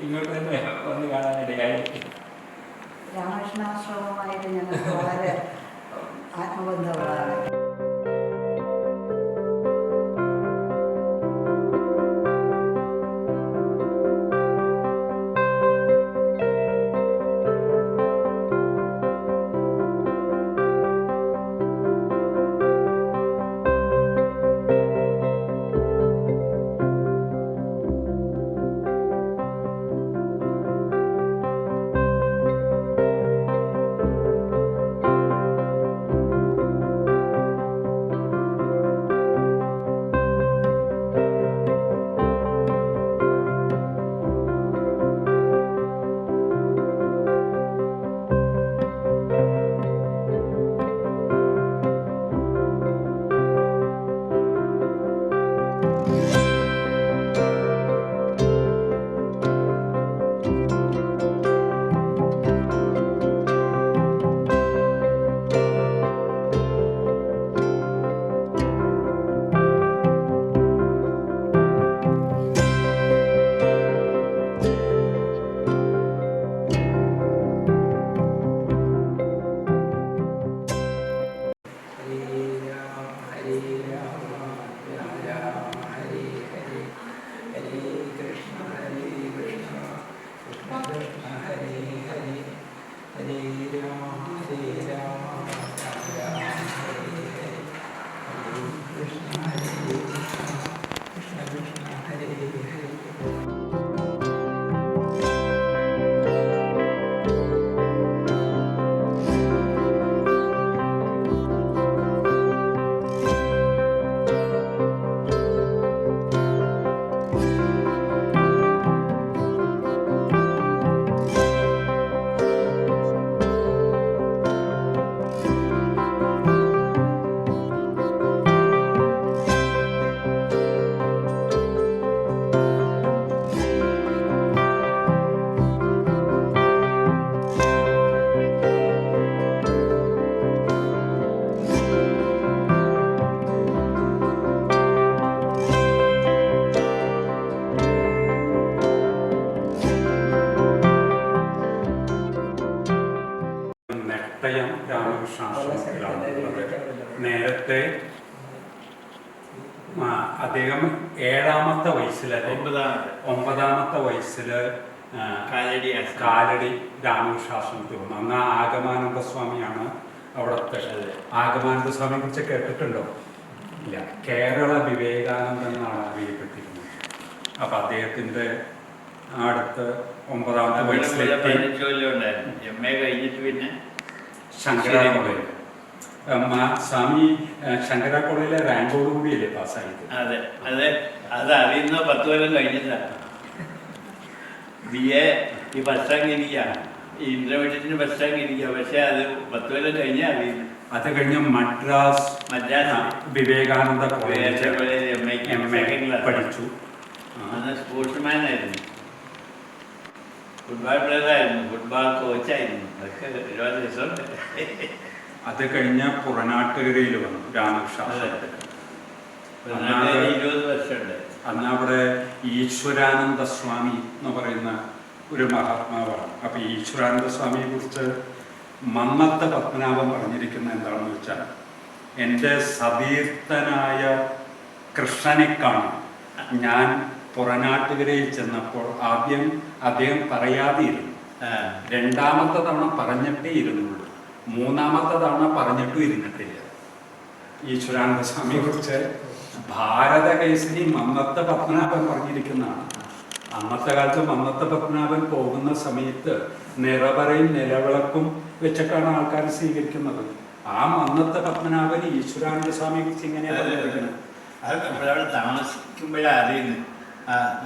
ഇങ്ങോട്ട് തന്നെ വന്ന് കാണാനിടയായി. രാമകൃഷ്ണാശ്രമവുമായിട്ട് ഞങ്ങൾക്ക് വളരെ ആത്മബന്ധമുള്ളതാണ്. നേരത്തെ അദ്ദേഹം 7ാമത്തെ വയസ്സിൽ 9ാമത്തെ വയസ്സിൽ കാലടി രാമകൃഷ്ണാശ്രമത്തിൽ വന്നു. അന്ന് ആഗമാനന്ദ സ്വാമിയാണ് അവിടുത്തെ. ആഗമാനന്ദ സ്വാമിയെ കുറിച്ച് കേട്ടിട്ടുണ്ടോ? ഇല്ല. കേരള വിവേകാനന്ദൻ എന്നാണ് അറിയപ്പെട്ടിരുന്നത്. അപ്പൊ അദ്ദേഹത്തിന്റെ അടുത്ത് 9ാമത്തെ വയസ്സിലെത്തി ശങ്കര കോളേജ് സ്വാമി ശങ്കര കോളേജിലെ റാങ്കോട് കൂടിയല്ലേ പാസ്സായത്? അതെ അതെ, അത് അറിയുന്ന 10 കൊല്ലം കഴിഞ്ഞിട്ടാണ്. BA ഈ ഫസ്റ്റ് റാങ്ക് എനിക്കാണ്, ഈ ഇന്റർമീഡിയറ്റിന് ഫസ്റ്റ് റാങ്ക് എനിക്കാ. പക്ഷെ അത് 10 കൊല്ലം കഴിഞ്ഞാൽ അറിയുന്നു. അത് കഴിഞ്ഞ് മദ്രാസ് വിവേകാനന്ദ കോളേജ് പഠിച്ചു. അന്ന് സ്പോർട്സ്മാൻ ആയിരുന്നു, ഫുട്ബോൾ പ്ലെയർ ആയിരുന്നു, ഫുട്ബോൾ കോച്ചായിരുന്നു. അതൊക്കെ ഒരുപാട് രസമുണ്ട്. അത് കഴിഞ്ഞ് പുറനാട്ടുകരയിൽ വന്നു രാമകൃഷ്ണ. 20 വർഷമുണ്ട്. അന്ന് അവിടെ ഈശ്വരാനന്ദ സ്വാമി എന്ന് പറയുന്ന ഒരു മഹാത്മാവാണ്. അപ്പൊ ഈശ്വരാനന്ദ സ്വാമിയെ കുറിച്ച് മന്നത്ത് പത്മനാഭൻ പറഞ്ഞിരിക്കുന്ന എന്താണെന്ന് വെച്ചാൽ, എൻ്റെ സതീർത്ഥനായ കൃഷ്ണനെ കാണാൻ ഞാൻ പുറനാട്ടുകരയിൽ ചെന്നപ്പോൾ ആദ്യം അദ്ദേഹം പറയാതെയിരുന്നു. 2ാമത്തെ തവണ പറഞ്ഞിട്ടേ ഇരുന്നുള്ളൂ. 3ാമത്തെ തവണ പറഞ്ഞിട്ടും ഇരുന്നിട്ടില്ല. ഈശ്വരാനന്ദ സ്വാമിയെ കുറിച്ച് ഭാരത കേസരി മന്നത്ത് പത്മനാഭൻ പറഞ്ഞിരിക്കുന്നതാണ്. അന്നത്തെ കാലത്ത് മന്നത്ത് പത്മനാഭൻ പോകുന്ന സമയത്ത് നിറപറയും നിലവിളക്കും വെച്ചിട്ടാണ് ആൾക്കാർ സ്വീകരിക്കുന്നത്. ആ മന്നത്ത് പത്മനാഭൻ ഈശ്വരാനന്ദ സ്വാമിയെ കുറിച്ച് ഇങ്ങനെയാണ് പറഞ്ഞിരിക്കുന്നത്. അത് നമ്മളവിടെ താമസിക്കുമ്പോഴാണ് അറിയുന്നത്,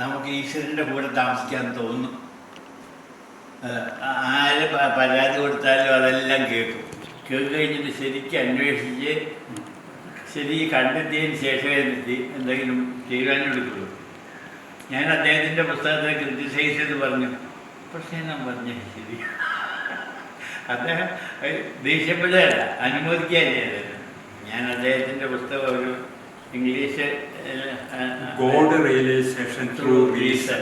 നമുക്ക് ഈശ്വരൻ്റെ കൂടെ താമസിക്കാൻ തോന്നും. ആര് പരാതി കൊടുത്താലും അതെല്ലാം കേൾക്കും. കഴിഞ്ഞിട്ട് ശരിക്കും അന്വേഷിച്ച് ശരി കണ്ടെത്തിയതിന് ശേഷം എന്തെങ്കിലും തീരുമാനം എടുക്കുള്ളൂ. ഞാൻ അദ്ദേഹത്തിൻ്റെ പുസ്തകത്തെ ക്രിറ്റിസൈസ് ചെയ്ത് പറഞ്ഞു, പക്ഷേ ഞാൻ പറഞ്ഞ ശരി. അദ്ദേഹം ദേഷ്യപ്പെടുകയല്ല, അനുമോദിക്കുകയല്ലേ. ഞാൻ അദ്ദേഹത്തിൻ്റെ പുസ്തകം ഒരു English God realization through reason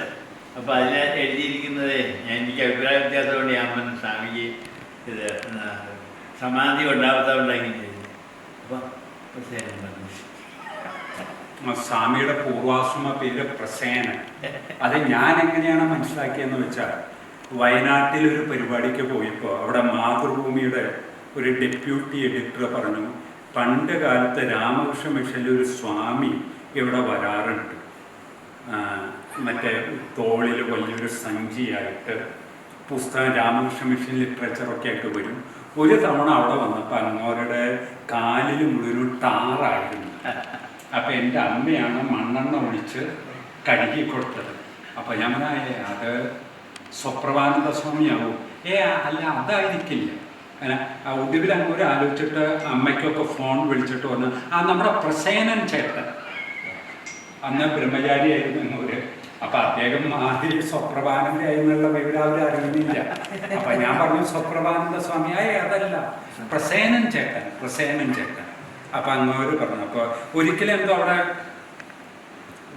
അപ്പോൾ അതിന് എഴുതിയിരിക്കുന്നത് എനിക്ക് അഭിപ്രായ വ്യത്യാസമുണ്ട്. ഞാൻ പറഞ്ഞു സ്വാമിക്ക് ഇത് സമാധി ഉണ്ടാവാത്തതുകൊണ്ടെങ്കിൽ ചെയ്തു. അപ്പോൾ പ്രസേനൻ പറഞ്ഞു. സ്വാമിയുടെ പൂർവാശ്രമ പേര് പ്രസേനൻ. അത് ഞാൻ എങ്ങനെയാണ് മനസ്സിലാക്കിയെന്ന് വെച്ചാൽ, വയനാട്ടിൽ ഒരു പരിപാടിക്ക് പോയപ്പോൾ അവിടെ മാതൃഭൂമിയുടെ ഒരു ഡെപ്യൂട്ടി എഡിറ്റർ പറഞ്ഞു, പണ്ട് കാലത്ത് രാമകൃഷ്ണ മിഷനിൽ ഒരു സ്വാമി ഇവിടെ വരാറുണ്ട്, മറ്റേ തോളിൽ വലിയൊരു സഞ്ചിയായിട്ട് പുസ്തകം രാമകൃഷ്ണ മിഷൻ ലിറ്ററേച്ചറൊക്കെ ആയിട്ട് വരും. ഒരു തവണ അവിടെ വന്നപ്പോൾ അങ്ങോരുടെ കാലിൽ മുഴുവൻ ടാറായിരുന്നു. അപ്പം എൻ്റെ അമ്മയാണ് മണ്ണെണ്ണ ഒഴിച്ച് കഴുകി കൊടുത്തത്. അപ്പം ഞാൻ പറഞ്ഞേ അത് സ്വപ്രഭാനന്ദ സ്വാമിയാവും. അല്ല അതായിരിക്കില്ല. അങ്ങനെ ഒടുവിൽ അങ്ങോട്ട് ആലോചിച്ചിട്ട് അമ്മയ്ക്കൊക്കെ ഫോൺ വിളിച്ചിട്ട് വന്ന് നമ്മുടെ പ്രസേനൻ ചേട്ടൻ അന്ന് ബ്രഹ്മചാരിയായിരുന്നു എന്നൂര്. അപ്പം അദ്ദേഹം മാതിരി സ്വപ്രഭാനന്ദ ആയിരുന്നുള്ള വിവരം അവർ അറിയുന്നില്ല. അപ്പം ഞാൻ പറഞ്ഞു സ്വപ്രഭാനന്ദ സ്വാമി അതല്ല, പ്രസേനൻ ചേട്ടൻ. അപ്പം അങ്ങോട്ട് പറഞ്ഞു. അപ്പോൾ ഒരിക്കലും എന്തോ അവിടെ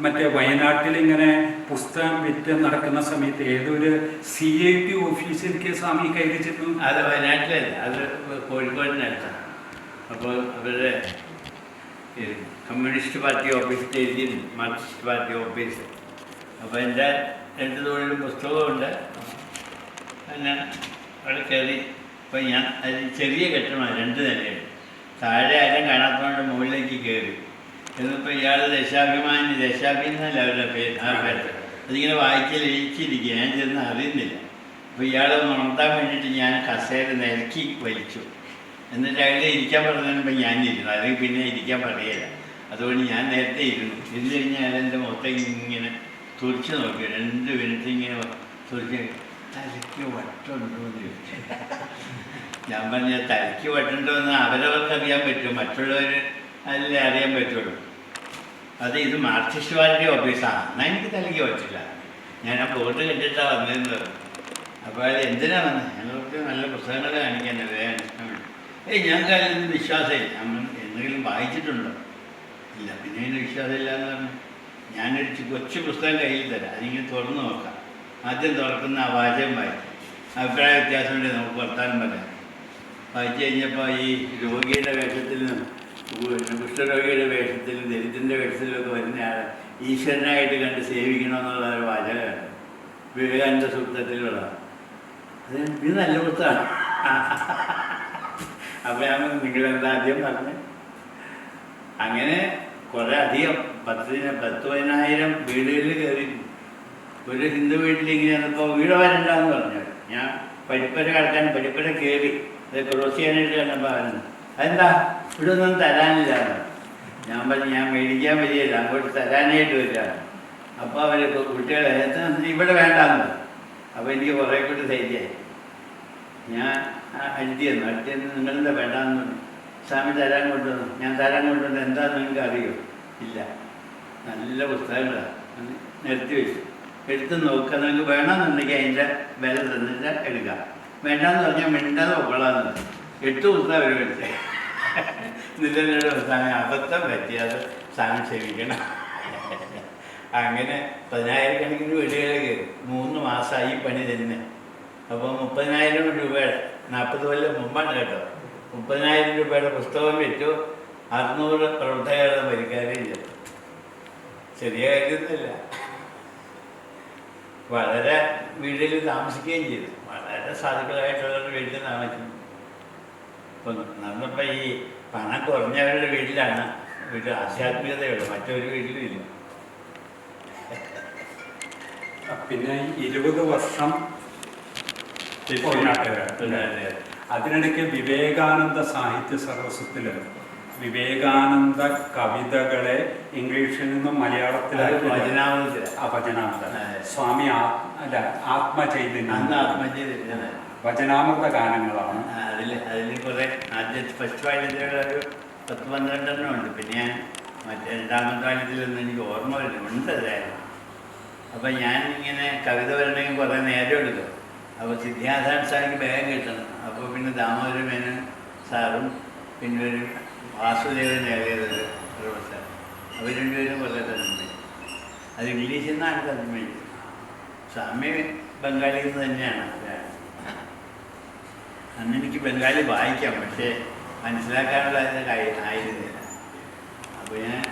മറ്റേ വയനാട്ടിൽ ഇങ്ങനെ പുസ്തകം വിറ്റ് നടക്കുന്ന സമയത്ത് ഏതൊരു CIT ഓഫീസിലേക്ക് സ്വാമി കയറി ചെന്നു. അത് വയനാട്ടിലല്ല, അത് കോഴിക്കോടിനടുത്താണ്. അപ്പോൾ അവരുടെ കമ്മ്യൂണിസ്റ്റ് പാർട്ടി ഓഫീസിൽ എഴുതിയിരുന്നു, മാർക്സിസ്റ്റ് പാർട്ടി ഓഫീസ്. അപ്പോൾ എൻ്റെ 2 തോളിലും പുസ്തകമുണ്ട്. പിന്നെ അവിടെ കയറി. അപ്പോൾ ഞാൻ അതിൽ ചെറിയ കെട്ടിടമാണ്, 2 നിലയുണ്ട്. താഴെ ആരും കാണാത്തതുകൊണ്ട് മുകളിലേക്ക് കയറി. എന്നിപ്പോൾ ഇയാൾ ദേശാഭിമാനി എന്നല്ല അവരുടെ പേര്, ആ പേര്. അതിങ്ങനെ വായിക്കൽ എഴുതിച്ചിരിക്കുക. ഞാൻ ചെന്ന് അറിയുന്നില്ല. അപ്പോൾ ഇയാൾ ഉണർത്താൻ വേണ്ടിയിട്ട് ഞാൻ കസേര നിരക്കി വലിച്ചു. എന്നിട്ട് അയാളെ ഇരിക്കാൻ പറഞ്ഞപ്പോൾ ഞാനിരുന്നു. അല്ലെങ്കിൽ പിന്നെ ഇരിക്കാൻ പറയില്ല. അതുകൊണ്ട് ഞാൻ നേരത്തെ ഇരുന്നു കഴിഞ്ഞാൽ അയാളെൻ്റെ മൊത്തം ഇങ്ങനെ തുറിച്ച് നോക്കി. 2 മിനിറ്റ് ഇങ്ങനെ തുറിച്ച് തലയ്ക്ക് വട്ടുണ്ടോ എന്ന് ചോദിച്ചു. ഞാൻ പറഞ്ഞ തലയ്ക്ക് വട്ടുണ്ടോ എന്ന് അവരവർക്ക് അറിയാൻ പറ്റും, മറ്റുള്ളവർ അതിലേ അറിയാൻ പറ്റുള്ളൂ. ഇത് മാർക്സിസ്റ്റ് പാർട്ടി ഓഫീസാണ്. എന്നാൽ എനിക്ക് തലയ്ക്ക് പറ്റില്ല. ഞാൻ ആ ബോർഡ് കണ്ടിട്ടാണ് വന്നതെന്ന് പറഞ്ഞു. അപ്പോൾ അത് എന്തിനാണ് വന്നത്? ഞങ്ങൾക്ക് നല്ല പുസ്തകങ്ങൾ കാണിക്കാൻ ഞങ്ങൾക്ക് അതിലൊന്നും വിശ്വാസമില്ല. നമ്മൾ എന്തെങ്കിലും വായിച്ചിട്ടുണ്ടോ? ഇല്ല. പിന്നെ അതിന് വിശ്വാസമില്ല എന്ന് പറഞ്ഞു. ഞാനൊരു കൊച്ചു പുസ്തകം കയ്യിൽ തരാം, അതിങ്ങനെ തുറന്നു നോക്കാം. ആദ്യം തുറക്കുന്ന ആ വാചകം വായിക്കും. അഭിപ്രായ വ്യത്യാസമുണ്ട്, നമുക്ക് വർത്താനം പറയാം. വായിച്ചു കഴിഞ്ഞപ്പോൾ ഈ രോഗിയുടെ വേഷത്തിൽ നിന്നും കുഷ്ഠരോഗിയുടെ വേഷത്തിലും ദരിദ്രൻ്റെ വേഷത്തിലൊക്കെ വരുന്നയാൾ ഈശ്വരനായിട്ട് കണ്ട് സേവിക്കണമെന്നുള്ള ഒരു വാചകമാണ്. വിവേകാനന്ദ സൂക്തത്തിലുള്ളതാണ്. അത് ഇത് നല്ല പുസ്തകമാണ്. അപ്പോൾ ഞാൻ നിങ്ങളെന്താ ആദ്യം പറഞ്ഞു. അങ്ങനെ കുറേ അധികം 10,000 വീടുകളിൽ കയറി. ഒരു ഹിന്ദു വീട്ടിൽ ഇങ്ങനെ വന്നപ്പോൾ വീട് വരണ്ടെന്ന് പറഞ്ഞു. ഞാൻ പഠിപ്പര കിടക്കാൻ പഠിപ്പര കയറി അത് ക്രോസ് ചെയ്യാനായിട്ട് കണ്ടപ്പോൾ അവരുന്നു. അതെന്താ ഇവിടെ ഒന്നും തരാനില്ല. ഞാൻ പറഞ്ഞു ഞാൻ മേടിക്കാൻ വരികയില്ല, അങ്ങോട്ട് തരാനായിട്ട് വരികയാണ്. അപ്പോൾ അവർ കുട്ടികളെ ഇവിടെ വേണ്ടാന്ന് പറഞ്ഞു. അപ്പോൾ എനിക്ക് കുറേ കൂടി ധൈര്യമായി. ഞാൻ അടിച്ചെന്ന് നിങ്ങളെന്താ വേണ്ടാന്ന് പറഞ്ഞു. സ്വാമി തരാൻ കൊണ്ടുവന്നു. ഞാൻ തരാൻ കൊണ്ടുവന്നു. എന്താണെന്ന് നിങ്ങൾക്ക് അറിയോ? ഇല്ല. നല്ല പുസ്തകങ്ങളാണ്. നിരത്തി വെച്ചു. എടുത്ത് നോക്കുക. നിങ്ങൾക്ക് വേണമെന്നുണ്ടെങ്കിൽ അതിൻ്റെ വില തന്നിട്ട് എടുക്കാം. വേണ്ടാന്ന് പറഞ്ഞാൽ മിണ്ടാതെ ഒക്കൊള്ളാന്ന് പറഞ്ഞു. 8 പുസ്തകം അവർ മേടിച്ചേ. നിലവിലുള്ള പുസ്തകം അബദ്ധം പറ്റിയത് സ്വാമി ക്ഷമിക്കണം. അങ്ങനെ 10,000 വീടുകൾ കയറി. 3 മാസമായി ഈ പണി തന്നെ. അപ്പോൾ 30,000 രൂപയുടെ 40 കൊല്ലം മുമ്പാണ് കേട്ടോ. 30,000 രൂപയുടെ പുസ്തകം വിറ്റു. 600 പ്രവർത്തകരുടെ പരിക്കാരെയും ചെയ്തു. ചെറിയ കാര്യമൊന്നുമില്ല. വളരെ വീട്ടിൽ താമസിക്കുകയും ചെയ്തു. വളരെ സാധുക്കളായിട്ടുള്ളവരുടെ വീട്ടിൽ താമസിക്കുന്നു. ഇപ്പം നമ്മളിപ്പോൾ ഈ പണം കുറഞ്ഞവരുടെ വീട്ടിലാണ് ആധ്യാത്മികതയുള്ളൂ, മറ്റൊരു വീട്ടിലും ഇല്ല. പിന്നെ 20 വർഷം അതിനിടയ്ക്ക് വിവേകാനന്ദ സാഹിത്യ സർവസ്വത്തിൽ വിവേകാനന്ദ കവിതകളെ ഇംഗ്ലീഷിൽ നിന്നും മലയാളത്തിലാക്കി വചനാമൃത സ്വാമി ആത്മചൈതന്യം വചനാമൃത ഗാനങ്ങളാണ്. അതിൽ കുറേ ആദ്യത്തെ ഫസ്റ്റ് വാല്യത്തിലുള്ള ഒരു 10-12 ഉണ്ട്. പിന്നെ ഞാൻ മറ്റേ 2ാമത്തെ വാല്യത്തിലൊന്നും എനിക്ക് ഓർമ്മ വരുന്നുണ്ട്. അതായത് അപ്പം ഞാൻ ഇങ്ങനെ കവിത വരണമെങ്കിൽ കുറേ നേരം എടുക്കും. അപ്പോൾ സിദ്ധാർത്ഥാൻ സാറിന് വേഗം കിട്ടണം. അപ്പോൾ പിന്നെ ദാമോദര മേനോൻ സാറും പിന്നെ ഒരു വാസുദേവൻ ഏറിയത് പ്രൊഫസർ, അവർ 2 പേരും കുറേ തരുന്നത്. അത് ഇംഗ്ലീഷിൽ നിന്നാണ് തരുന്നത്. സ്വാമി ബംഗാളിൽ നിന്ന് തന്നെയാണ്. അന്ന് എനിക്ക് ബംഗാളി വായിക്കാം, പക്ഷേ മനസ്സിലാക്കാനുള്ള ആയിരുന്നില്ല. അപ്പോൾ ഞാൻ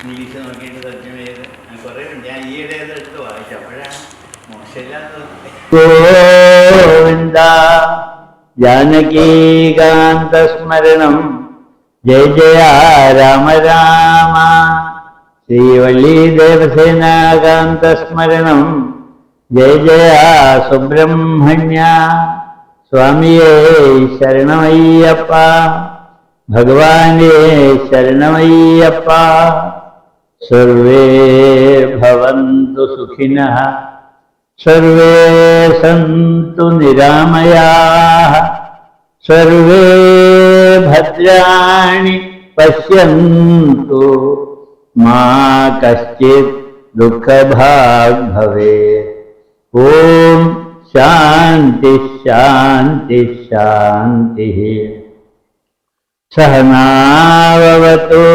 ഇംഗ്ലീഷ് നോക്കിയിട്ട് തർജ്ജമ ചെയ്ത് കുറേ ഞാൻ ഈയിടെ എടുത്ത് വായിച്ചു. അപ്പോഴാണ് മോശമില്ലാന്ന് ഗോവിന്ദ ജാനകീകാന്തസ്മരണം ജയ ജയ രാമ രാമ ശ്രീവള്ളി ദേവസേനാകാന്തസ്മരണം ജയ ജയ സുബ്രഹ്മണ്യ സ്വാമിയേ ശരണമയ്യപ്പ ഭഗവാനേ ശരണമയ്യപ്പ സർവേ ഭവന്തു സുഖിനഃ സർവേ സന്തു നിരാമയാഃ സർവേ ഭദ്രാണി പശ്യന്തു മാ കശ്ചിത് ദുഃഖഭാഗ് ഭവേത്. ഓം ശാന്തി ശാന്തി ശാന്തി. സഹനാവവതു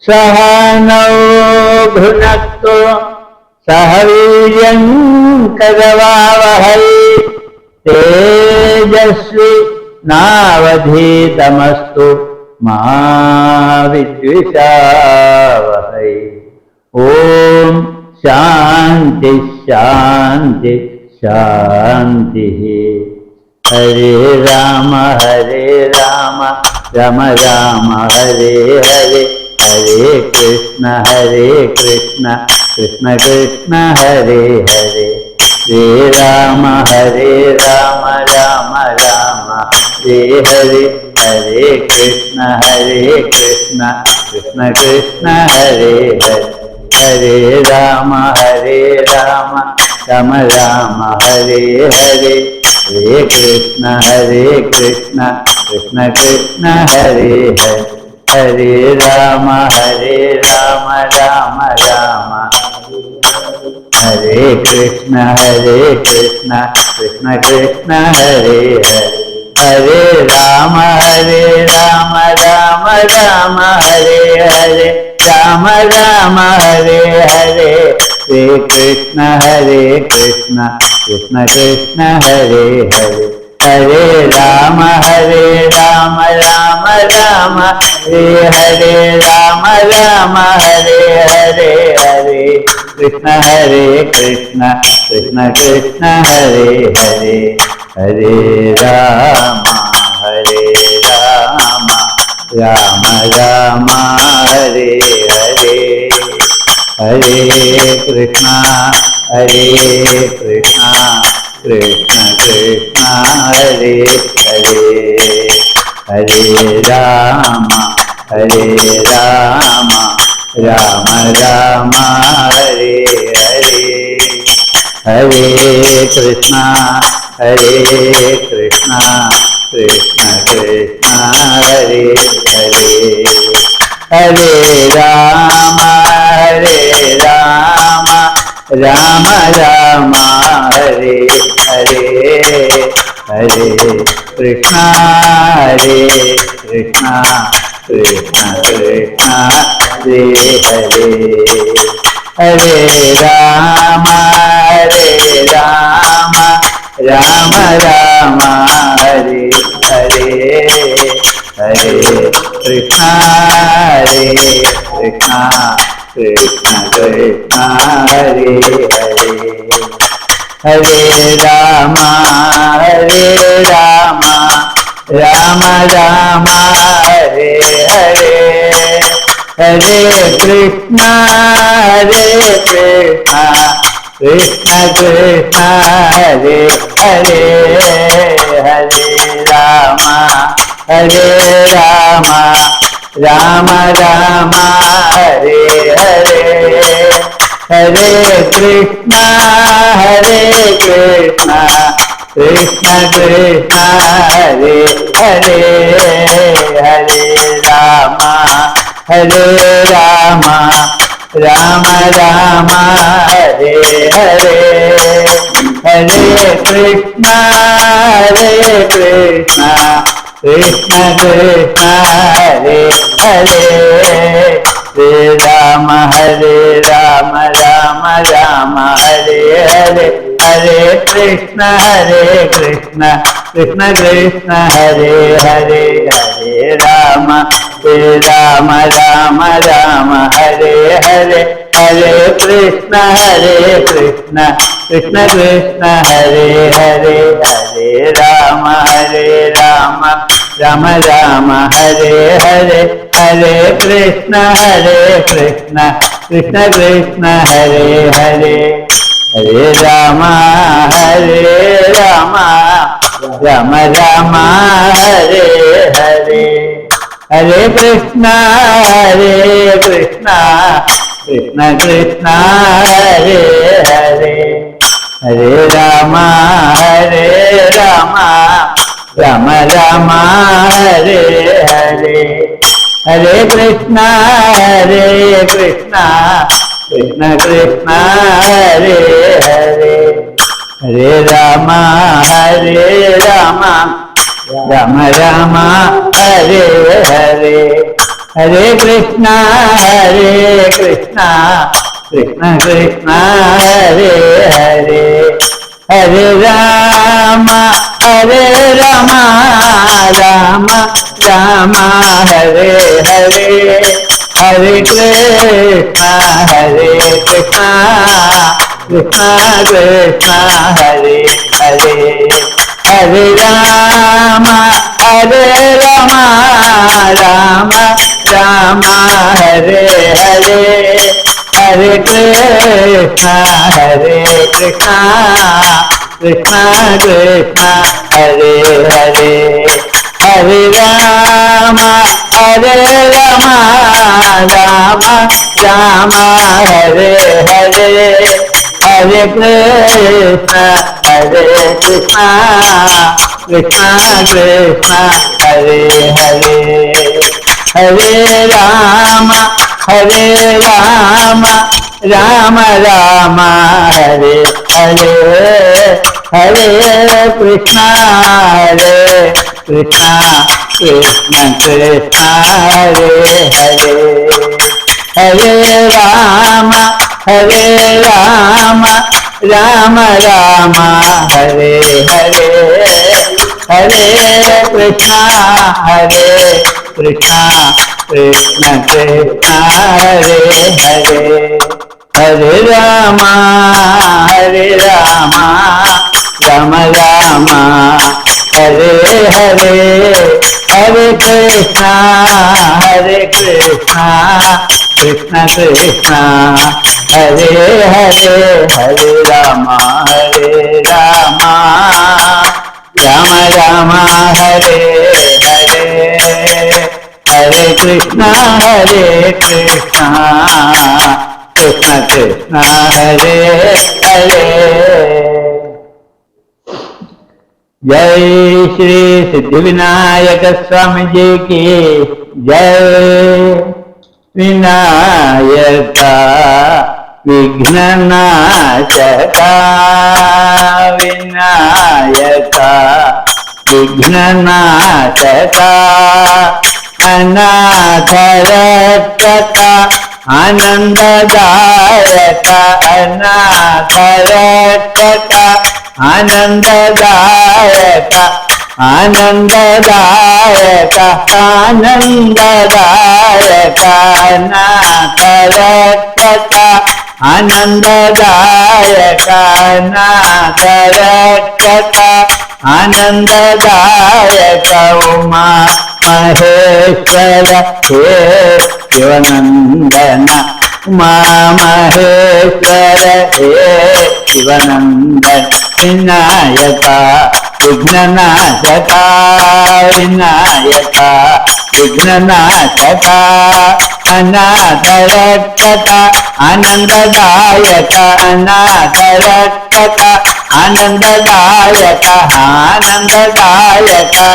സഹനൗ ഭുനക്തു സഹ വീര്യം കരവാവഹൈ തേജസ്വി നാവധീതമസ്തു മാ വിദ്വിഷാവഹൈ. ഓം ശാന്തി ശാന്തി ശാന്തി. ഹരേ രാമ രാമ രാമ ഹരേ ഹരേ ഹരേ കൃഷ്ണ കൃഷ്ണ കൃഷ്ണ ഹരേ ഹരേ. ശ്രീരാമ ഹരേ രാമ രാമ ഹരേ ഹരേ ഹരേ കൃഷ്ണ കൃഷ്ണ കൃഷ്ണ ഹരേ ഹരേ. ഹരേ രാമ രാമ രാമ ഹരേ ഹരേ ഹരേ കൃഷ്ണ കൃഷ്ണ കൃഷ്ണ ഹരേ ഹരേ. ഹരേ രാമ രാമ രാമ ഹരേ കൃഷ്ണ കൃഷ്ണ കൃഷ്ണ ഹരേ ഹരേ. ഹരേ രാമ രാമ രാമ ഹരേ ഹരേ രാമ ഹരേ ഹരേ ശ്രീ കൃഷ്ണ കൃഷ്ണ കൃഷ്ണ ഹരേ ഹരേ. ഹരേ രാമ രാമ രാമ ഹരേ ഹരേ രാമ ഹരേ ഹരേ ഹരേ കൃഷ്ണ കൃഷ്ണ കൃഷ്ണ ഹരേ ഹരേ. ഹരേ രാമ രാമ ഹരേ ഹരേ ഹരേ കൃഷ്ണ കൃഷ്ണ കൃഷ്ണ ഹരേ ഹരേ. ഹരേ രാമ രാമ ഹരേ ഹരേ. ഹരേ കൃഷ്ണ കൃഷ്ണ കൃഷ്ണ ഹരേ ഹരേ. ഹരേ രാമ രാമ ഹരേ ഹരേ ഹരേ കൃഷ്ണ കൃഷ്ണ കൃഷ്ണ ഹരേ ഹരേ. ഹരേ രാമ രാമ ഹരേ ഹരേ ഹരേ കൃഷ്ണ കൃഷ്ണ കൃഷ്ണ ഹരേ ഹരേ. ഹരേ രാമ രാമ ഹരേ ഹരേ ഹരേ കൃഷ്ണ കൃഷ്ണ കൃഷ്ണ ഹരേ ഹരേ. ഹരേ രാമ രാമ ഹരേ ഹരേ ഹരേ കൃഷ്ണ കൃഷ്ണ കൃഷ്ണ ഹരേ ഹരേ. ഹരേ രാമ രാമ ഹരേ ഹരേ ഹരേ കൃഷ്ണ കൃഷ്ണ കൃഷ്ണ ഹരേ ഹരേ. ശ്രീരാമ രാമ ഹരേ हरे हरे कृष्ण कृष्ण कृष्ण हरे हरे हरे राम राम राम हरे हरे हरे कृष्ण कृष्ण कृष्ण हरे हरे हरे राम राम राम हरे हरे हरे कृष्ण कृष्ण कृष्ण हरे हरे हरे राम राम राम हरे हरे हरे कृष्ण कृष्ण कृष्ण हरे हरे हरे राम राम राम हरे हरे हरे कृष्ण कृष्ण कृष्ण हरे हरे हरे राम राम राम हरे हरे हरे कृष्ण कृष्ण कृष्ण हरे हरे हरे राम राम राम हरे हरे हरे कृष्ण कृष्ण कृष्ण हरे हरे हरे राम राम राम हरे हरे हरे कृष्ण कृष्ण कृष्ण हरे हरे हरे राम राम राम हरे हरे हरे कृष्ण कृष्ण कृष्ण हरे हरे हरे राम राम राम हरे हरे हरे कृष्ण कृष्ण हरे हरे हरे राम राम राम हरे हरे हरे कृष्ण कृष्ण हरे हरे हरे राम राम राम हरे हरे हरे कृष्ण कृष्ण हरे हरे हरे राम राम हरे हरे हरे कृष्ण कृष्ण हरे हरे जय श्री सिद्धिविनायक स्वामी जी की जय। विनायका विघ्ननाशका विनायका विघ्ननाशका अनाथरक्षका आनंददायका अनाथरक्षका आनंददायका आनंददायका आनंददायका अनाथरक्षका आनंददायका अनाथरक्षका आनंददायका उमा महेश्वर हे शिवनंदन उमा महेश्वर हे शिवनंदन विनायका विघ्ननाशका विनायका विघ्ननाशका अनाथरक्षका आनंददायका अनाथरक्षका आनंददायका आनंददायका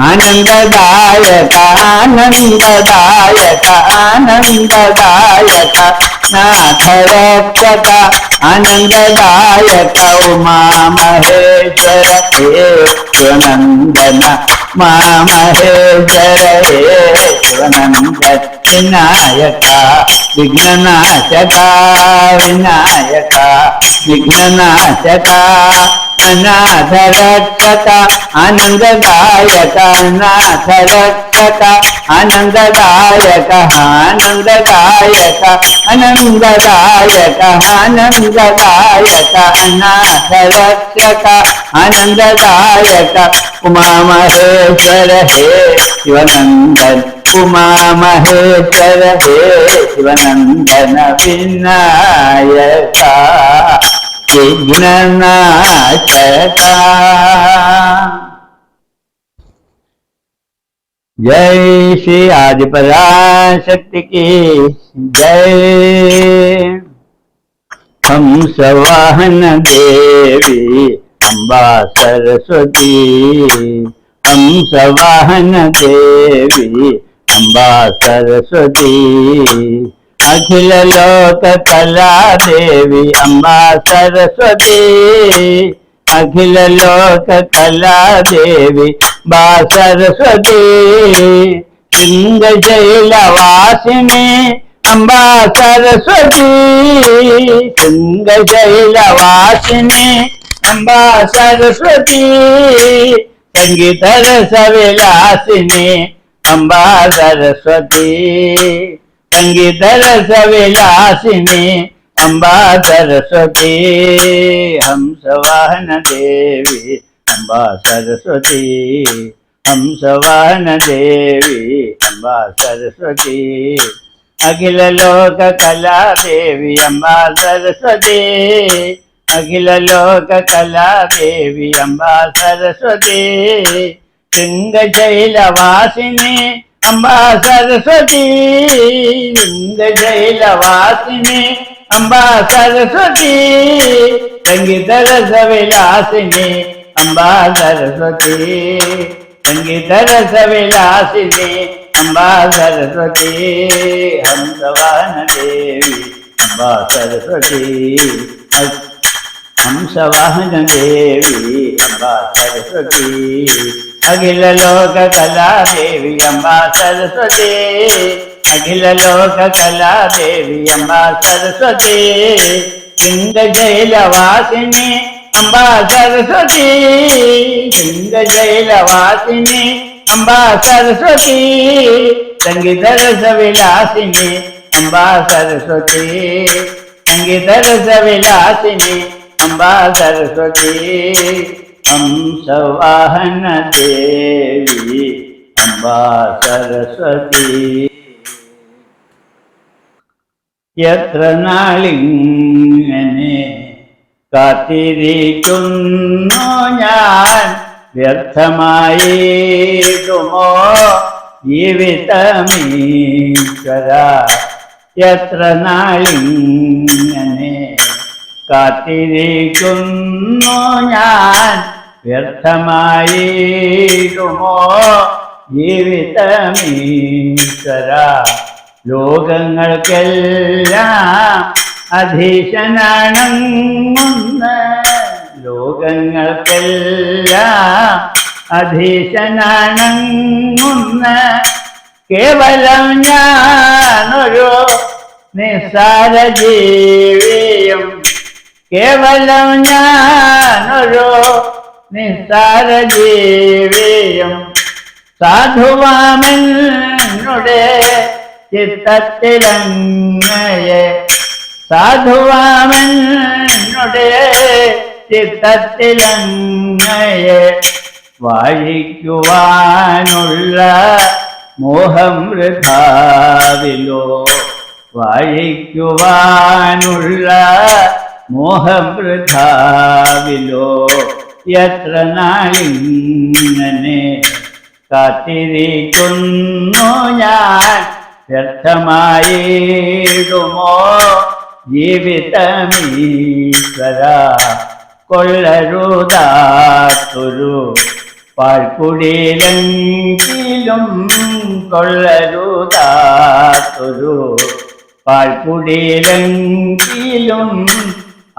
आनंददायका आनंददायका आनंददायका नाथरक्षका आनंददायका उमा महेश्वर हे शिवनंदन उमा महेश्वर हे शिवनंदन വിനായക വിഘ്നനാശക വിനായക വിഘ്നനാശക അനാഥരക്ഷക ആനന്ദദായക അനാഥരക്ഷക ആനന്ദദായക ആനന്ദദായക ആനന്ദദായക ആനന്ദദായക അനാഥരക്ഷക ആനന്ദദായക ഉമാമഹേശ്വര ഹേ ശിവനന്ദൻ ഉമാമഹേശ്വര ഹേ ശിവനന്ദന വിനായക വിഘ്നനാശക जय श्री आदिपराशक्ति की जय। हंस वाहन देवी अम्बा सरस्वती हंस वाहन देवी अम्बा सरस्वती अखिल लोक कला देवी अम्बा सरस्वती अखिल लोक कला देवी बा सरस्वती शृंगशैलवासिनी अम्बा सरस्वती शृंगशैलवासिनी अम्बा सरस्वती संगीत रस विलासिनी अम्बा सरस्वती संगीत रस विलासिनी अम्बा सरस्वती हंस वाहन देवी अम्बा सरस्वती हंस वाहन देवी अम्बा सरस्वती अखिल लोक कला देवी अम्बा सरस्वती अखिल लोक कला देवी अम्बा सरस्वती शृंगशैलवासिनी अम्बा सरस्वती शृंगशैलवासिनी अम्बा सरस्वती संगीत रस विलासिनी अम्बा सरस्वती संगीत रस विलासिनी अम्बा सरस्वती हंस वाहन देवी अम्बा सरस्वती हंस वाहन देवी अम्बा सरस्वती अखिल लोक कला देवी अम्बा सरस्वती अखिल लोक कला देवी अम्बा सरस्वती शृंगशैलवासिनी अम्बा सरस्वती शृंगशैलवासिनी अम्बा सरस्वती संगीत रस विलासिनी अम्बा सरस्वती संगीत रस विलासिनी अम्बा सरस्वती हंस वाहन देवी अम्बा सरस्वती यत्र നാളിങ്ങനെ കാത്തിരിക്കുന്നു ഞാൻ വ്യർത്ഥമായിട്ടുമോ ജീവിതമീശ്വര എത്ര നാളിങ്ങനെ കാത്തിരിക്കുന്നു ഞാൻ വ്യർത്ഥമായിട്ടുമോ ജീവിതമീശ്വര ലോകങ്ങൾക്കെല്ലാം അധീശനാണെന്ന ലോകങ്ങൾക്കെല്ലാം അധീശനാണെന്ന കേവലം ഞാനൊരു നിസ്സാര ജീവിയും കേവലം ഞാനൊരു നിസ്സാര ജീവിയും സാധുവാമെന്നുടെ ചിത്തത്തിലങ്ങയെ സാധുവാമെന്നുടെ ചിത്തത്തിലങ്ങയെ വാഴിക്കുവാനുള്ള മോഹം വൃഥാവിലോ വാഴിക്കുവാനുള്ള മോഹം വൃഥാവിലോ എത്ര നാളിങ്ങനെ കാത്തിരിക്കുന്നു ഞാൻ വ്യർത്ഥമായിടുമോ ജീവിതമീശ്വര കൊള്ളരുതാത്തൊരു പാൽക്കുടിയിലെങ്കിലും കൊള്ളരുതാത്തൊരു പാൽക്കുടിയിലെങ്കിലും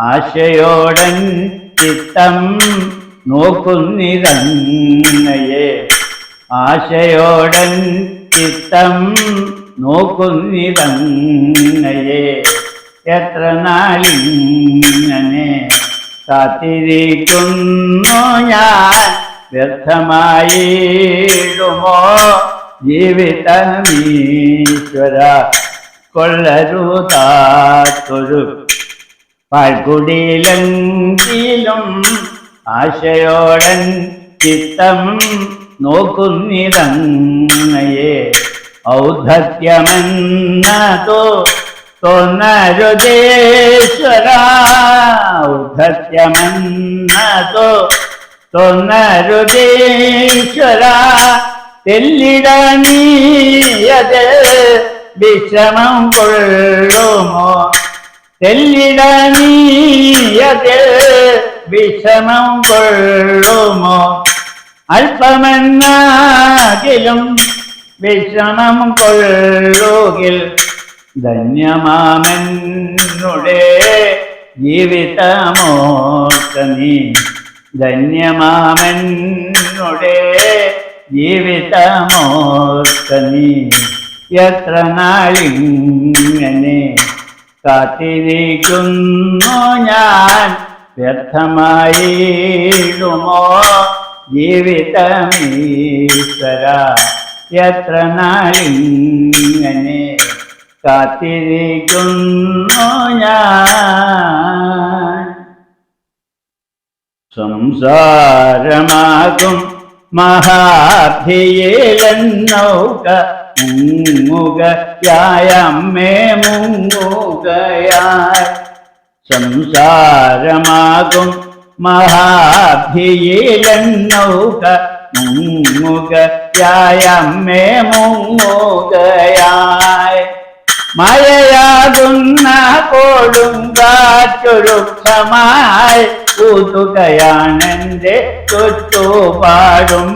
ആശയോടൻ ചിത്തം നോക്കുന്നിരങ്ങയെ ആശയോടൻ ചിത്തം നോക്കുന്നിതങ്ങയെ എത്ര നാളിങ്ങനെ കാത്തിരിക്കുന്നു ഞാൻ വ്യർത്ഥമായിടുമോ ജീവിതമീശ്വര കൊള്ളരുതാത്തൊരു പാൽക്കുടിയിലെങ്കിലും ആശയോടൻ ചിത്തം നോക്കുന്നിതങ്ങയെ ഔദ്ധത്യമെന്നതോ തോന്നരുതേശ്വര ഔദ്ധത്യമെന്നതോ തോന്നരുതേശ്വര തെല്ലിട നീയത് വിശ്രമം കൊള്ളുമോ തെല്ലിട നീയത് വിശ്രമം കൊള്ളുമോ അല്പമെന്നാകിലും വിശ്രമം കൊള്ളുകിൽ ധന്യമാമെന്നുടെ ജീവിതമോർക്ക നീ ധന്യമാമെന്നുടെ ജീവിതമോർക്ക നീ എത്ര നാളിങ്ങനെ കാത്തിരിക്കുന്നു ഞാൻ വ്യർത്ഥമായിടുമോ ജീവിതമീശ്വര എത്ര നാളിങ്ങനെ കാത്തിരിക്കുന്നു ഞാൻ സംസാരമാകും മഹാഭിയിലെന്നൗക മുങ്ങുകയായ അമ്മേ മുങ്ങുകയായി സംസാരമാകും മഹാഭിയിലെന്നൗക മുങ്ങുകയായ അമ്മേ മുങ്ങുകയായി മഴയാകുന്ന കൊടുങ്കാറ്റൊരുക്ഷമായി ഊതുകയാണെന്റെ ചുറ്റുപാടും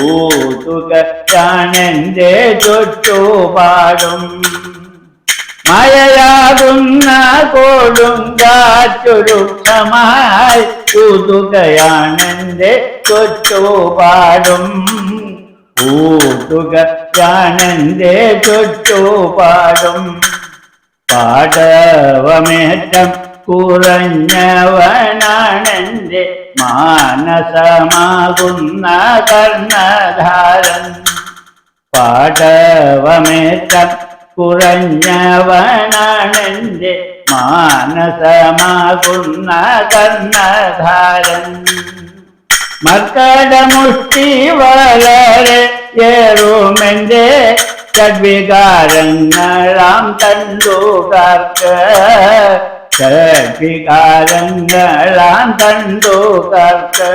ഊതുകയാണെന്റെ ചുറ്റുപാടും മഴയാകുന്ന കൊടുങ്കാറ്റൊരുക്ഷമായി ഊതുകയാണെന്റെ ചുറ്റുപാടും ഊതുകയാണെന്റെ ചുറ്റുപാടും പാടവമേറ്റം കുറഞ്ഞവനാണെന്റെ മാനസമാകുന്ന കർണധാരൻ പാടവമേറ്റം കുറഞ്ഞവനാണെന്റെ മാനസമാകുന്ന കർണധാരൻ മർക്കടമുഷ്ടി വളരെ ഏറുമെന്റെ ഷഡ്വികാരങ്ങളാം തണ്ടുകാർക്ക് ഷഡ്വികാരങ്ങളാം തണ്ടുകാർക്ക്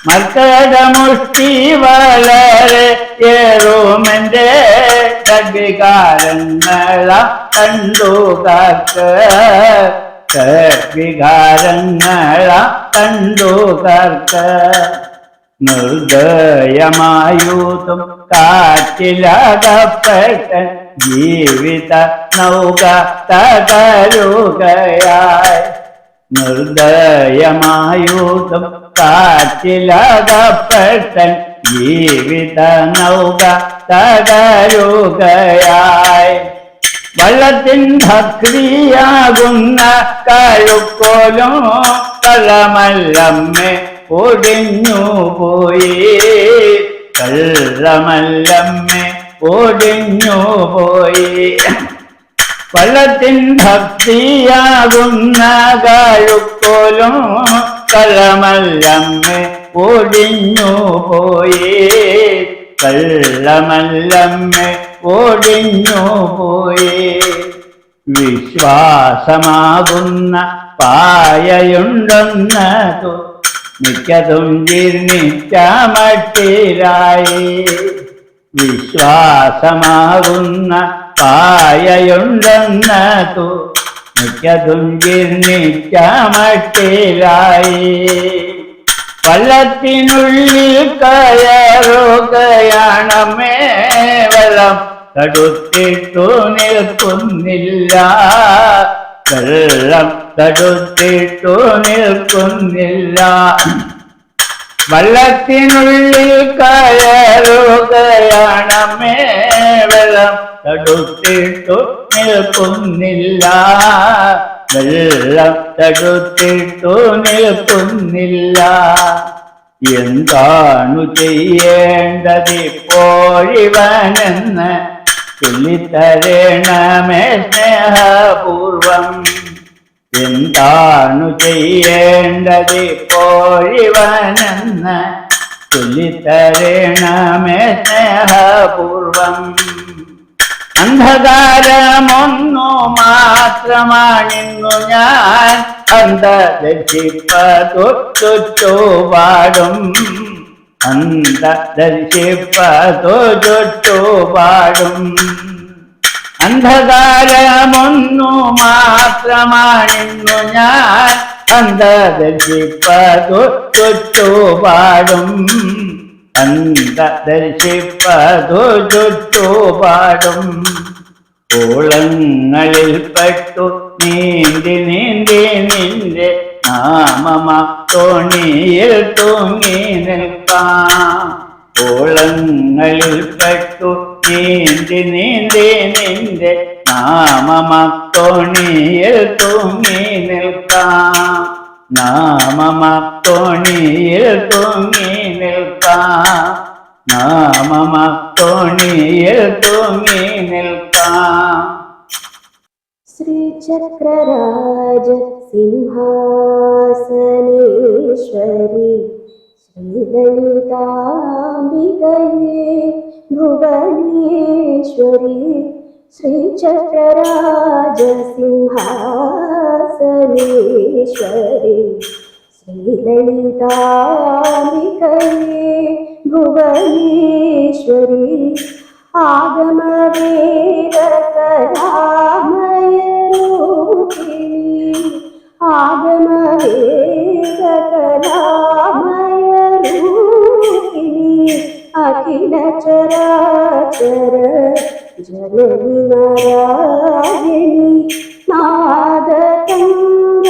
മർക്കടമുഷ്ടി വളരെ ഏറുമെന്റെ ഷഡ്വികാരങ്ങളാം തണ്ടുകാർക്ക് വികാരങ്ങളാ കണ്ടുകാർക്ക് നിർദയമായൂതും കാറ്റിലകപ്പെട്ട ജീവിത നൗക തകരുകയായി നിർദയമായൂതും കാറ്റിലകപ്പെട്ട ജീവിത നൗക തകരുകയായി വള്ളത്തിൻ ഭക്തിയാകുന്ന കഴുക്കോലും കള്ളമല്ലമ്മേ ഒടിഞ്ഞു പോയി കള്ളമല്ലമ്മേ ഒടിഞ്ഞു പോയി വള്ളത്തിൻ ഭക്തിയാകുന്ന കഴുക്കോലും കള്ളമല്ലമ്മേ ഒടിഞ്ഞു പോയി കള്ളമല്ലമ്മേ ഒടിഞ്ഞു പോയി വിശ്വാസമാകുന്ന പായയുണ്ടെന്നതു മിക്കതും ജീർണിച്ച മട്ടിലായി വിശ്വാസമാകുന്ന പായയുണ്ടെന്നതു മിക്കതും ജീർണിച്ച മട്ടിലായി വള്ളത്തിനുള്ളിൽ കയറുകയാണമേ വെള്ളം തടുത്തിട്ടു നിൽക്കുന്നില്ല വെള്ളം തടുത്തിട്ടു നിൽക്കുന്നില്ല വള്ളത്തിനുള്ളിൽ കയറുകയാണമ്മേ, വെള്ളം തടുത്തിട്ടു നിൽക്കുന്നില്ല, വെള്ളം തടുത്തിട്ടു നിൽക്കുന്നില്ല. എന്താണു ചെയ്യേണ്ടതിപ്പോഴിവനെന്ന് ചൊല്ലിത്തരണമേ സ്നേഹപൂർവം. എന്താണു ചെയ്യേണ്ടതിപ്പോഴിവനെന്ന് ചൊല്ലിത്തരണമേ സ്നേഹപൂർവം. അന്ധകാരമൊന്നു മാത്രമാണിന്നു ഞാൻ അന്ധദർശിപ്പതു ചുറ്റുപാടും, അന്ധദർശിപ്പതു ചുറ്റുപാടും. അന്ധകാരമൊന്നു മാത്രമാണിന്നു ഞാൻ അന്ധദർശിപ്പതു ചുറ്റുപാടും, അന്ധദർശിപ്പതു ചുറ്റുപാടും. ഓളങ്ങളിൽ പെട്ടു നീന്തി നീന്തി നിന്റെ നാമമാ തോണിയിൽ തൂങ്ങി നിൽക്കാം. ഓളങ്ങളിൽ പെട്ടു നീന്തി നീന്തി നിന്റെ നാമമാ തോണിയിൽ തൂങ്ങി നിൽക്കാം, നാമമാ തോണിയിൽ തൂങ്ങി നിൽക്കാം, നാമമാ തോണിയിൽ തൂങ്ങി നിൽക്കാം. ശ്രീചക്രരാജ സിംഹാസനേശ്വരി ശ്രീലളിതാംബികയേ ഭുവനേശ്വരി. ശ്രീചക്രരാജ സിംഹാസനേശ്വരി ശ്രീലളിതാംബികയേ ഭുവനേശ്വരി. ആഗമവേദകലാമയരൂപിണി, ആഗമവേദകലാമയരൂപിണി. അഖില ചരാചര ജനനി നാരായണി. നാദകങ്കണ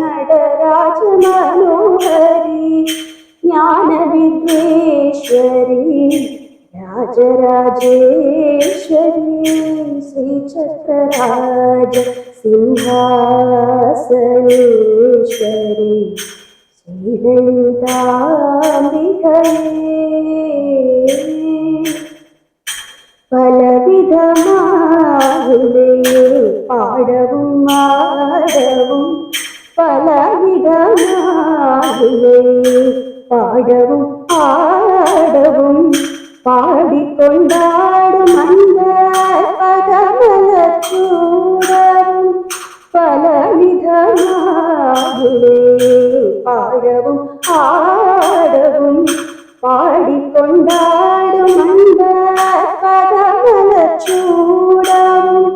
നടരാജ മനോഹരി ജ്ഞാനവിദ്വേശ്വരി രാജരാജേശ്വരി. ശ്രീചക്രരാജ സിംഹാസനേശ്വരി ശ്രീലളിതാംബികയേ. പലവിധമാവിലെ പാടവും മാടവും, പലവിധമാവിലെ പാടവും പാടവും പാടിക്കൊണ്ടാടും പദമലച്ചൂടവും. പലവിധമാവിലെ പാടവും പാടവും പാടിക്കൊണ്ടാടും പദമലച്ചൂടവും.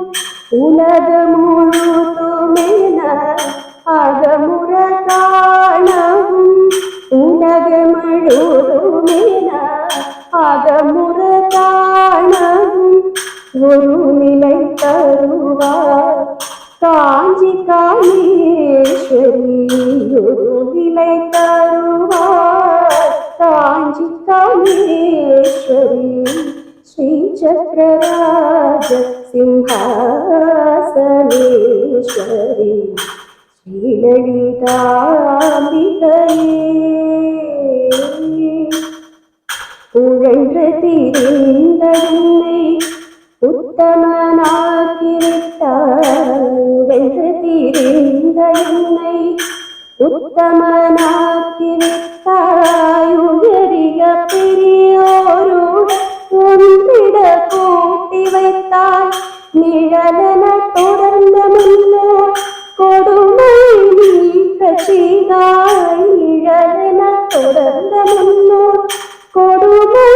ഉലകമുഴുതുമെന അകമുറ കാണവും, ഉലകമുഴുതുമെന അകമുറ കാണവും. ഒരു നിலை തരുവാർ കാഞ്ചി കാമേശ്വരി, ഒരു നിலை തരുവാർ കാഞ്ചി കാമേശ്വരി. ശ്രീചക്രരാജ സിംഹാസനേശ്വരി ശ്രീലളിതാംബികയേ. உழன்று திரிந்தனை உத்தமனாக்கிவிட்டாய், உழன்று திரிந்தனை உத்தமனாக்கிவிட்டாய். உயரிய பெரியோருடன் ஒன்றிட கூட்டி வைத்தாய், நிழலென தொடர்ந்த முன்னோ கொடுமை நீக்க செய்தாய். நிழலென தொடர்ந்த முன்னோ கொடுமை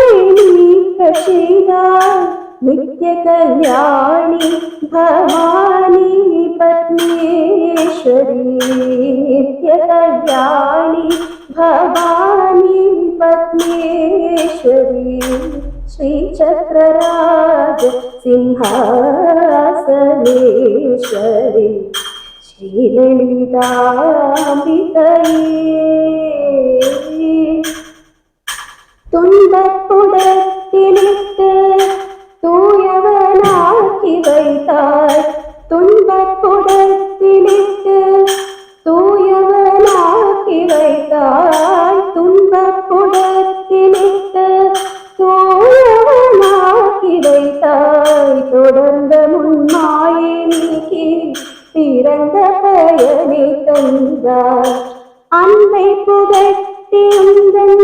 நீக்க செய்தாய். நித்ய கல்யாணி பவானி பத்மேஸ்வரி, நித்ய கல்யாணி பவானி பத்மேஸ்வரி. श्रीचक्रराज सिंहासनेश्वरी ശ്രീലളിതാംബികയേ തുன்பപ്പുടത്തിലിട്ട് തൂയവനാക്കി വൈതായ് തുன்பപ്പുടത്തിലിട്ട് തൂയവനാക്കി വൈതായ് തുன்பപ്പുടത്തിലിട്ട് தூயவனாக்கி வைத்தாய் தொடர்ந்த முன்மாயை நீக்கி பிறந்த பயனை தந்தாய் அன்பை புகட்டி உந்தன்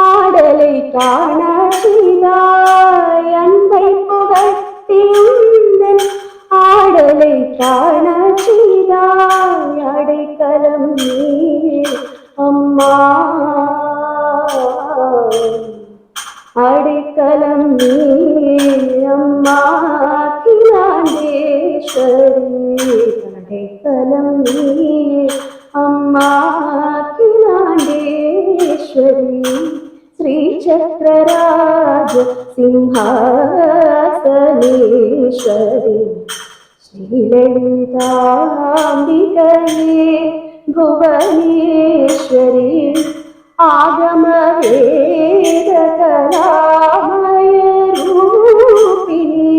ஆடலை காண செய்தாய் அன்பை புகட்டி உந்தன் ஆடலை காண செய்தாய் அடைக்கலம் நீ அம்மா அடைக்கலம் நீ அம்மா அகிலாண்டேஸ்வரி அடைக்கலம் நீ அம்மா அகிலாண்டேஸ்வரி ஸ்ரீ சக்கரராஜ சிம்ஹாசனேஸ்வரி ஸ்ரீலலிதாம்பிகையே புவனேஸ்வரி ஆகம வேத கலாமய ரூபிணி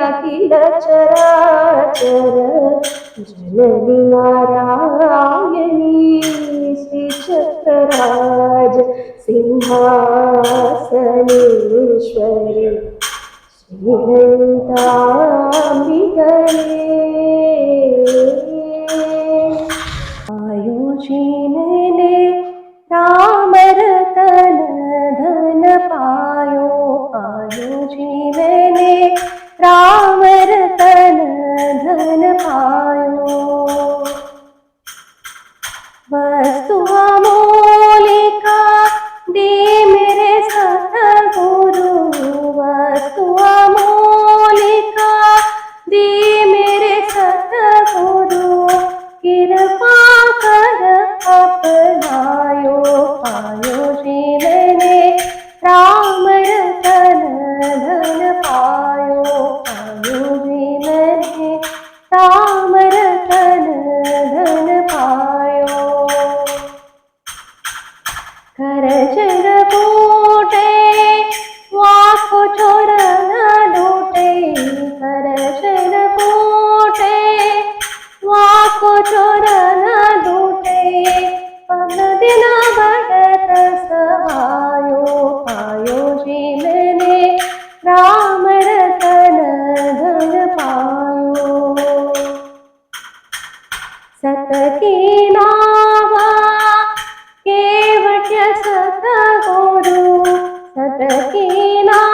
அகில சராச்சர ஜனனி நாராயணி ஸ்ரீ சக்கரராஜ சிம்ஹாசனேஸ்வரி श्रीललिताम्बिकये आयुषी मैंने राम रतन धन पायो आयुषी मैंने राम रतन धन पायो वस्तु अमूलिका दे मेरे सतगुरु वस्तु अमूलिका दे मेरे सतगुरु कृपा कर अपनायो पायो जी मैंने राम रतन धन पायो पायो जी मैंने राम रतन धन पायो कर जग बूटे वाको छोर न लूटे कर जग बूटे वाको छोर न लूटे पग दिन बढ़त सवायो पायो जी मैंने राम रतन धन पायो सत की नावा केवट सत गुरु सत की नावा